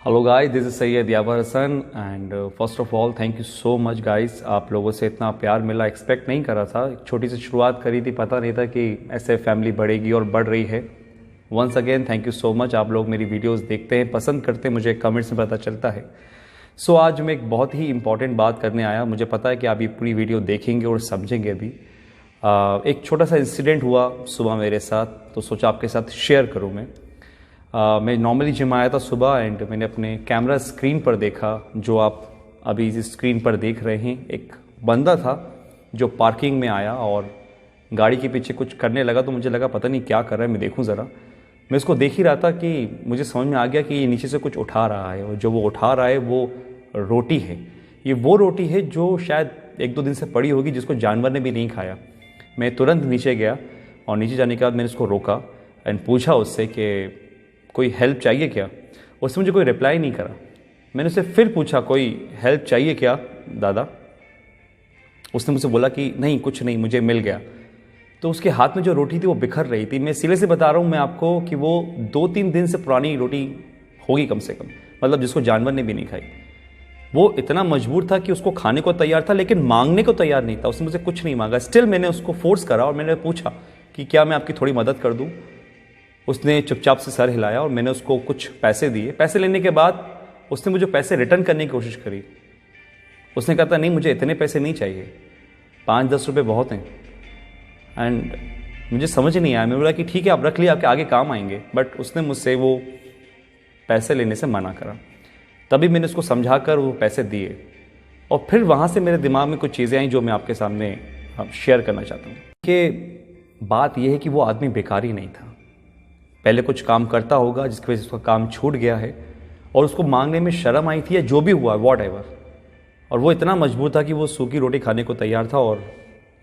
Hello guys, this is Syed Yawar Hasan and first of all thank you so much guys. आप लोगों से इतना प्यार मिला, एक्सपेक्ट नहीं करा था। एक छोटी सी शुरुआत करी थी, पता नहीं था कि ऐसे फैमिली बढ़ेगी और बढ़ रही है। Once again thank you so much. आप लोग मेरी वीडियोस देखते हैं, पसंद करते हैं, मुझे कमेंट्स में पता चलता है। सो आज मैं एक बहुत ही इंपॉर्टेंट बात करने आया। मुझे पता है कि आप ये पूरी वीडियो देखेंगे और समझेंगे भी। एक छोटा सा इंसिडेंट हुआ सुबह मेरे साथ, तो सोचा आपके साथ शेयर करूँ मैं। मैं नॉर्मली जिम आया था सुबह एंड मैंने अपने कैमरा स्क्रीन पर देखा, जो आप अभी इस स्क्रीन पर देख रहे हैं। एक बंदा था जो पार्किंग में आया और गाड़ी के पीछे कुछ करने लगा। तो मुझे लगा पता नहीं क्या कर रहा है, मैं देखूं ज़रा। मैं उसको देख ही रहा था कि मुझे समझ में आ गया कि ये नीचे से कुछ उठा रहा है, और जो वो उठा रहा है वो रोटी है। ये वो रोटी है जो शायद 1-2 दिन से पड़ी होगी, जिसको जानवर ने भी नहीं खाया। मैं तुरंत नीचे गया और नीचे जाने के बाद मैंने उसको रोका एंड पूछा उससे कि कोई हेल्प चाहिए क्या। उसने मुझे कोई रिप्लाई नहीं करा। मैंने उससे फिर पूछा कोई हेल्प चाहिए क्या दादा। उसने मुझसे बोला कि नहीं कुछ नहीं, मुझे मिल गया। तो उसके हाथ में जो रोटी थी वो बिखर रही थी। मैं सिरे से बता रहा हूँ मैं आपको कि वो 2-3 दिन से पुरानी रोटी होगी कम से कम, मतलब जिसको जानवर ने भी नहीं खाई। वो इतना मजबूर था कि उसको खाने को तैयार था, लेकिन मांगने को तैयार नहीं था। उसने मुझे कुछ नहीं मांगा। स्टिल मैंने उसको फोर्स करा और मैंने पूछा कि क्या मैं आपकी थोड़ी मदद कर दूँ। उसने चुपचाप से सर हिलाया और मैंने उसको कुछ पैसे दिए। पैसे लेने के बाद उसने मुझे पैसे रिटर्न करने की कोशिश करी। उसने कहा था नहीं मुझे इतने पैसे नहीं चाहिए, 5-10 रुपये बहुत हैं। एंड मुझे समझ नहीं आया। मैं बोला कि ठीक है आप रख लिए, आपके आगे काम आएंगे। बट उसने मुझसे वो पैसे लेने से मना करा। तभी मैंने उसको समझा कर वो पैसे दिए और फिर वहाँ से मेरे दिमाग में कुछ चीज़ें आई जो मैं आपके सामने शेयर करना चाहता हूँ। कि बात यह है कि वो आदमी बेकारी नहीं था। पहले कुछ काम करता होगा जिसकी वजह से उसका काम छूट गया है और उसको मांगने में शर्म आई थी या जो भी हुआ वॉट एवर। और वो इतना मजबूर था कि वो सूखी रोटी खाने को तैयार था और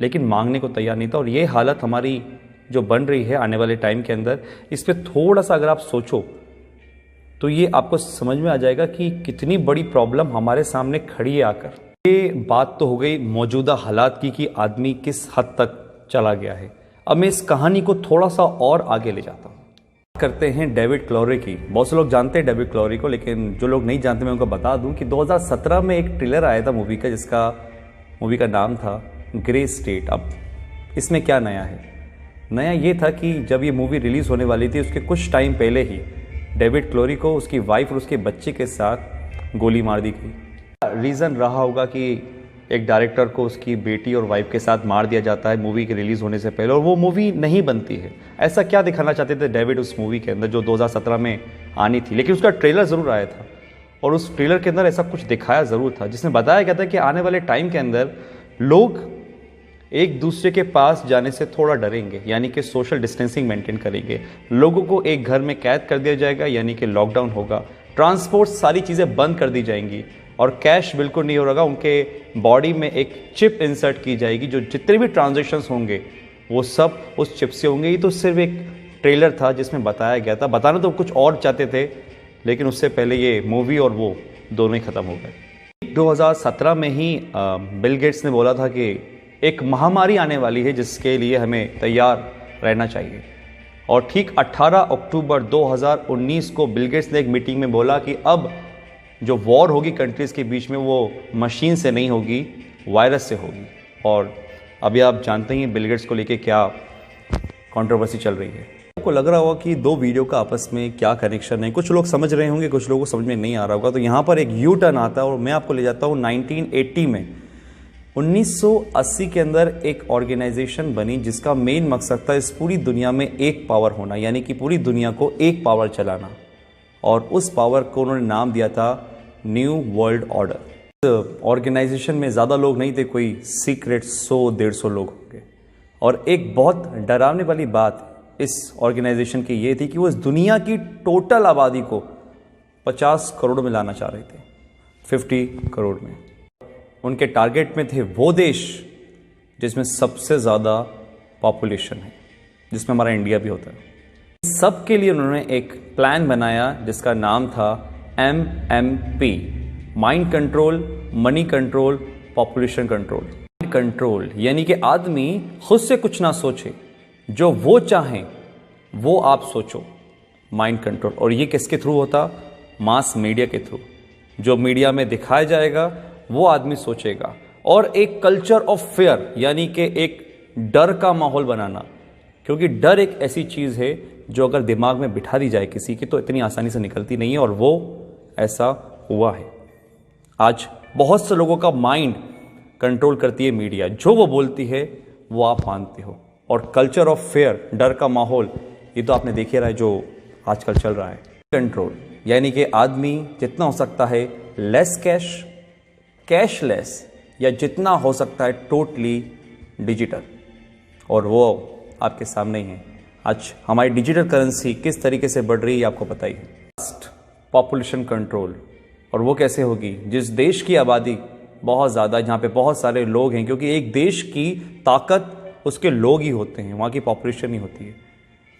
लेकिन मांगने को तैयार नहीं था। और ये हालत हमारी जो बन रही है आने वाले टाइम के अंदर, इस पर थोड़ा सा अगर आप सोचो तो ये आपको समझ में आ जाएगा कि कितनी बड़ी प्रॉब्लम हमारे सामने खड़ी है आकर। ये बात तो हो गई मौजूदा हालात की कि आदमी किस हद तक चला गया है। अब मैं इस कहानी को थोड़ा सा और आगे ले जाता हूँ। करते हैं डेविड क्लोरी की। बहुत से लोग जानते हैं डेविड क्लोरी को, लेकिन जो लोग नहीं जानते मैं उनको बता दूं कि 2017 में एक ट्रेलर आया था मूवी का, जिसका मूवी का नाम था ग्रे स्टेट। अब इसमें क्या नया है? नया ये था कि जब ये मूवी रिलीज़ होने वाली थी उसके कुछ टाइम पहले ही डेविड क्लोरी को उसकी वाइफ और उसके बच्चे के साथ गोली मार दी गई। रीज़न रहा होगा कि एक डायरेक्टर को उसकी बेटी और वाइफ के साथ मार दिया जाता है मूवी के रिलीज़ होने से पहले, और वो मूवी नहीं बनती है। ऐसा क्या दिखाना चाहते थे डेविड उस मूवी के अंदर जो 2017 में आनी थी, लेकिन उसका ट्रेलर ज़रूर आया था। और उस ट्रेलर के अंदर ऐसा कुछ दिखाया ज़रूर था जिसमें बताया गया था कि आने वाले टाइम के अंदर लोग एक दूसरे के पास जाने से थोड़ा डरेंगे, यानी कि सोशल डिस्टेंसिंग मेंटेन करेंगे। लोगों को एक घर में कैद कर दिया जाएगा, यानी कि लॉकडाउन होगा। ट्रांसपोर्ट सारी चीज़ें बंद कर दी जाएंगी और कैश बिल्कुल नहीं होगा। उनके बॉडी में एक चिप इंसर्ट की जाएगी, जो जितने भी ट्रांजैक्शंस होंगे वो सब उस चिप से होंगे। ये तो सिर्फ एक ट्रेलर था जिसमें बताया गया था। बताना तो कुछ और चाहते थे, लेकिन उससे पहले ये मूवी और वो दोनों ही ख़त्म हो गए। 2017 में ही बिल गेट्स ने बोला था कि एक महामारी आने वाली है जिसके लिए हमें तैयार रहना चाहिए। और ठीक 18 अक्टूबर 2019 को बिल गेट्स ने एक मीटिंग में बोला कि अब जो वॉर होगी कंट्रीज़ के बीच में वो मशीन से नहीं होगी, वायरस से होगी। और अभी आप जानते हैं बिल गेट्स को लेके क्या कंट्रोवर्सी चल रही है। आपको लग रहा होगा कि दो वीडियो का आपस में क्या कनेक्शन है। कुछ लोग समझ रहे होंगे, कुछ लोगों को समझ में नहीं आ रहा होगा। तो यहाँ पर एक यू टर्न आता है और मैं आपको ले जाता हूँ 1980 में। 1980 के अंदर एक ऑर्गेनाइजेशन बनी जिसका मेन मकसद था इस पूरी दुनिया में एक पावर होना, यानी कि पूरी दुनिया को एक पावर चलाना। और उस पावर को उन्होंने नाम दिया था न्यू वर्ल्ड ऑर्डर। इस ऑर्गेनाइजेशन में ज़्यादा लोग नहीं थे, कोई सीक्रेट 100-150 लोग होंगे। और एक बहुत डरावने वाली बात इस ऑर्गेनाइजेशन की ये थी कि वो इस दुनिया की टोटल आबादी को 50 करोड़ में लाना चाह रहे थे, 50 करोड़ में। उनके टारगेट में थे वो देश जिसमें सबसे ज़्यादा पॉपुलेशन है, जिसमें हमारा इंडिया भी होता है। सब के लिए उन्होंने एक प्लान बनाया जिसका नाम था MMP, mind control, money control, population control. Mind control यानी कि आदमी खुद से कुछ ना सोचे, जो वो चाहें वो आप सोचो, माइंड कंट्रोल। और ये किसके थ्रू होता? मास मीडिया के थ्रू। जो मीडिया में दिखाया जाएगा वो आदमी सोचेगा। और एक कल्चर ऑफ फेयर यानी कि एक डर का माहौल बनाना, क्योंकि डर एक ऐसी चीज़ है जो अगर दिमाग में बिठा दी जाए किसी की तो इतनी आसानी से निकलती नहीं है, और वो ऐसा हुआ है। आज बहुत से लोगों का माइंड कंट्रोल करती है मीडिया, जो वो बोलती है वो आप मानते हो। और कल्चर ऑफ फेयर, डर का माहौल, ये तो आपने देख ही रहा है जो आजकल चल रहा है। कंट्रोल यानी कि आदमी जितना हो सकता है लेस कैश, कैशलेस, या जितना हो सकता है टोटली डिजिटल, और वो आपके सामने ही है। आज हमारी डिजिटल करेंसी किस तरीके से बढ़ रही है आपको पता ही है। पॉपुलेशन कंट्रोल, और वो कैसे होगी? जिस देश की आबादी बहुत ज़्यादा, जहाँ पे बहुत सारे लोग हैं, क्योंकि एक देश की ताकत उसके लोग ही होते हैं, वहाँ की पॉपुलेशन ही होती है।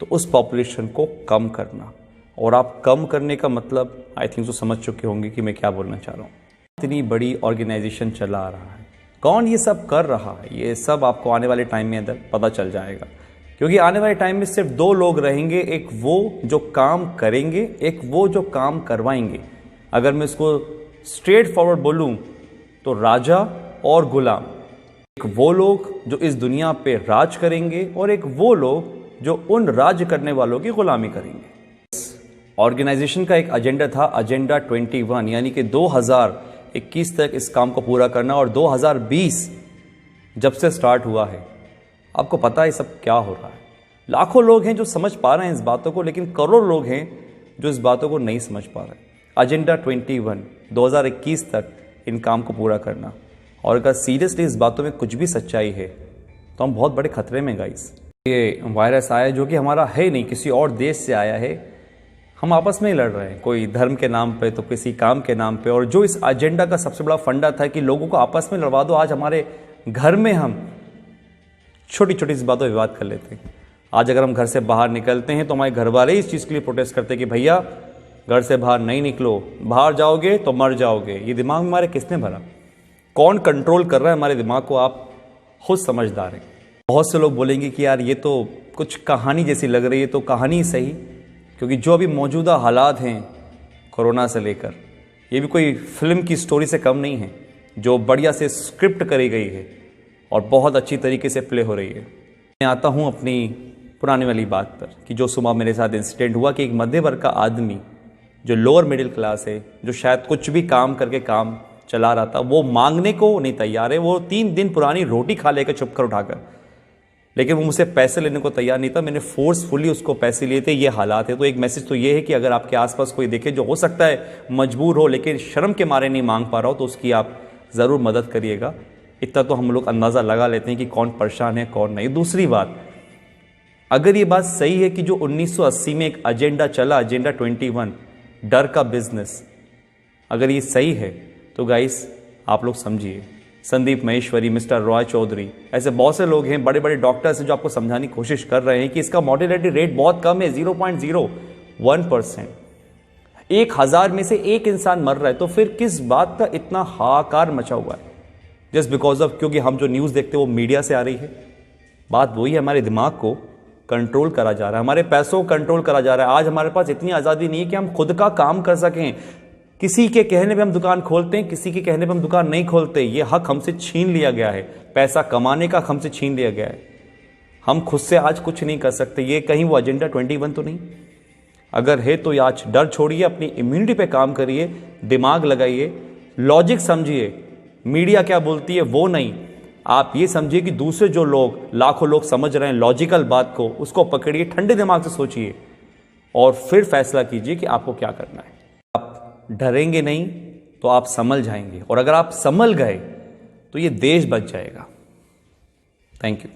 तो उस पॉपुलेशन को कम करना, और आप कम करने का मतलब आई थिंक तो समझ चुके होंगे कि मैं क्या बोलना चाह रहा हूँ। इतनी बड़ी ऑर्गेनाइजेशन चला रहा है, कौन ये सब कर रहा है, ये सब आपको आने वाले टाइम में अंदर पता चल जाएगा। क्योंकि आने वाले टाइम में सिर्फ दो लोग रहेंगे, एक वो जो काम करेंगे, एक वो जो काम करवाएंगे। अगर मैं इसको स्ट्रेट फॉरवर्ड बोलूं तो राजा और गुलाम। एक वो लोग जो इस दुनिया पे राज करेंगे, और एक वो लोग जो उन राज करने वालों की गुलामी करेंगे। ऑर्गेनाइजेशन का एक एजेंडा था, एजेंडा 21, यानी कि 2021 तक इस काम को पूरा करना। और 2020 जब से स्टार्ट हुआ है, आपको पता है सब क्या हो रहा है। लाखों लोग हैं जो समझ पा रहे हैं इस बातों को, लेकिन करोड़ लोग हैं जो इस बातों को नहीं समझ पा रहे। एजेंडा 21 2021 तक इन काम को पूरा करना, और अगर सीरियसली इस बातों में कुछ भी सच्चाई है तो हम बहुत बड़े खतरे में गाइस। ये वायरस आया जो कि हमारा है नहीं, किसी और देश से आया है। हम आपस में ही लड़ रहे हैं, कोई धर्म के नाम पे तो किसी काम के नाम पे। और जो इस एजेंडा का सबसे बड़ा फंडा था कि लोगों को आपस में लड़वा दो, आज हमारे घर में हम छोटी छोटी सी बातों पर विवाद कर लेते हैं। आज अगर हम घर से बाहर निकलते हैं तो हमारे घर वाले इस चीज़ के लिए प्रोटेस्ट करते हैं कि भैया घर से बाहर नहीं निकलो, बाहर जाओगे तो मर जाओगे। ये दिमाग में हमारे किसने भरा? कौन कंट्रोल कर रहा है हमारे दिमाग को? आप खुद समझदार हैं। बहुत से लोग बोलेंगे कि यार ये तो कुछ कहानी जैसी लग रही है, तो कहानी सही, क्योंकि जो अभी मौजूदा हालात हैं कोरोना से लेकर, ये भी कोई फिल्म की स्टोरी से कम नहीं है, जो बढ़िया से स्क्रिप्ट करी गई है और बहुत अच्छी तरीके से प्ले हो रही है। मैं आता हूँ अपनी पुरानी वाली बात पर कि जो सुबह मेरे साथ इंसिडेंट हुआ कि एक मध्य वर्ग का आदमी जो लोअर मिडिल क्लास है, जो शायद कुछ भी काम करके काम चला रहा था, वो मांगने को नहीं तैयार है। वो 3 दिन पुरानी रोटी खा लेकर चुप कर उठाकर, लेकिन वो मुझसे पैसे लेने को तैयार नहीं था। मैंने फोर्सफुली उसको पैसे लिए थे। ये हालात है। तो एक मैसेज तो ये है कि अगर आपके आसपास कोई देखे जो हो सकता है मजबूर हो, लेकिन शर्म के मारे नहीं मांग पा रहा हो, तो उसकी आप ज़रूर मदद करिएगा। इतना तो हम लोग अंदाज़ा लगा लेते हैं कि कौन परेशान है कौन नहीं। दूसरी बात, अगर ये बात सही है कि जो 1980 में एक एजेंडा चला, एजेंडा 21, डर का बिजनेस, अगर ये सही है तो गाइस आप लोग समझिए, संदीप महेश्वरी, मिस्टर रॉय चौधरी, ऐसे बहुत से लोग हैं, बड़े बड़े डॉक्टर्स हैं जो आपको समझाने की कोशिश कर रहे हैं कि इसका मॉर्टेलिटी रेट बहुत कम है, 0.01%। 1000 में से एक इंसान मर रहा है, तो फिर किस बात का इतना हाहाकार मचा हुआ है? जस्ट बिकॉज ऑफ, क्योंकि हम जो न्यूज़ देखते हैं वो मीडिया से आ रही है। बात वही है, हमारे दिमाग को कंट्रोल करा जा रहा है, हमारे पैसों को कंट्रोल करा जा रहा है। आज हमारे पास इतनी आज़ादी नहीं है कि हम खुद का काम कर सकें। किसी के कहने पे हम दुकान खोलते हैं, किसी के कहने पे हम दुकान नहीं खोलते। ये हक हमसे छीन लिया गया है, पैसा कमाने का हमसे छीन लिया गया है। हम खुद से आज कुछ नहीं कर सकते। ये कहीं वो एजेंडा 21 तो नहीं? अगर है तो आज डर छोड़िए, अपनी इम्यूनिटी पे काम करिए, दिमाग लगाइए, लॉजिक समझिए। मीडिया क्या बोलती है वो नहीं, आप ये समझिए कि दूसरे जो लोग, लाखों लोग समझ रहे हैं लॉजिकल बात को, उसको पकड़िए, ठंडे दिमाग से सोचिए और फिर फैसला कीजिए कि आपको क्या करना है। आप डरेंगे नहीं तो आप संभल जाएंगे, और अगर आप संभल गए तो ये देश बच जाएगा। Thank you.